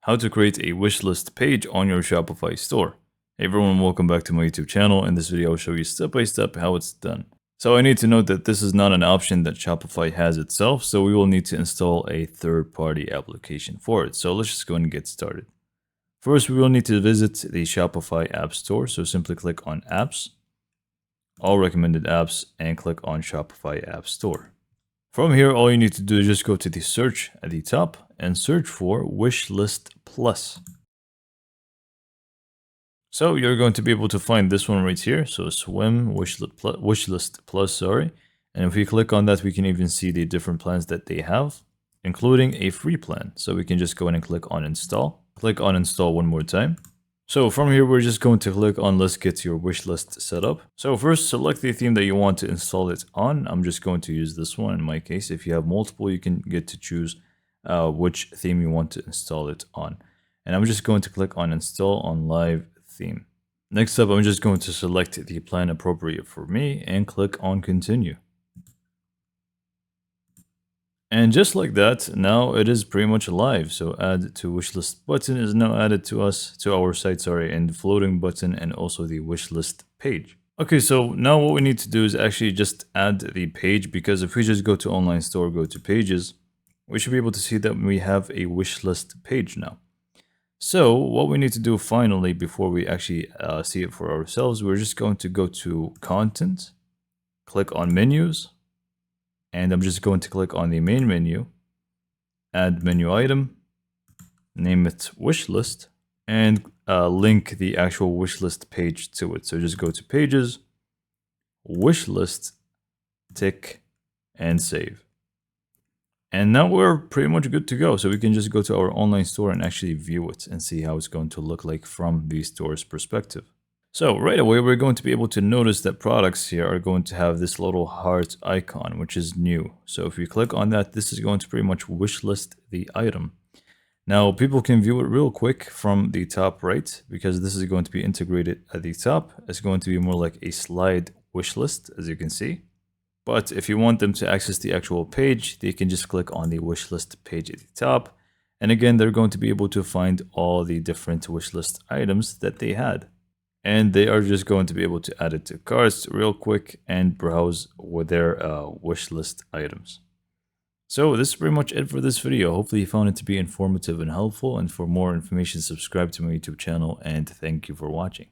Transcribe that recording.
How to create a wishlist page on your Shopify store. Hey everyone, welcome back to my YouTube channel. In this video, I'll show you step by step how it's done. So I need to note that this is not an option that Shopify has itself, so we will need to install a third-party application for it. So let's just go and get started. First, we will need to visit the Shopify App Store. So simply click on Apps, All Recommended Apps, and click on Shopify App Store. From here, all you need to do is just go to the search at the top and search for Wishlist Plus. So you're going to be able to find this one right here. So Swim Wishlist Plus, sorry. And if we click on that, we can even see the different plans that they have, including a free plan. So we can just go in and click on Install. Click on Install one more time. So from here, we're just going to click on Let's Get Your Wishlist Set Up. So first, select the theme that you want to install it on. I'm just going to use this one in my case. If you have multiple, you can get to choose which theme you want to install it on. And I'm just going to click on Install on Live Theme. Next up, I'm just going to select the plan appropriate for me and click on Continue. And just like that, now it is pretty much live. So add to wishlist button is now added to our site, sorry, and the floating button and also the wishlist page. Okay, so now what we need to do is actually just add the page, because if we just go to online store, go to pages, we should be able to see that we have a wishlist page now. So what we need to do finally before we actually see it for ourselves, we're just going to go to content, click on menus, and I'm just going to click on the main menu, add menu item, name it wishlist, and link the actual wishlist page to it. So just go to pages, wishlist, tick, and save. And now we're pretty much good to go. So we can just go to our online store and actually view it and see how it's going to look like from the store's perspective. So right away, we're going to be able to notice that products here are going to have this little heart icon, which is new. So if you click on that, this is going to pretty much wishlist the item. Now, people can view it real quick from the top right, because this is going to be integrated at the top. It's going to be more like a slide wish list, as you can see. But if you want them to access the actual page, they can just click on the wishlist page at the top. And again, they're going to be able to find all the different wishlist items that they had. And they are just going to be able to add it to carts real quick and browse with their wish list items. So this is pretty much it for this video. Hopefully you found it to be informative and helpful. And for more information, subscribe to my YouTube channel, and thank you for watching.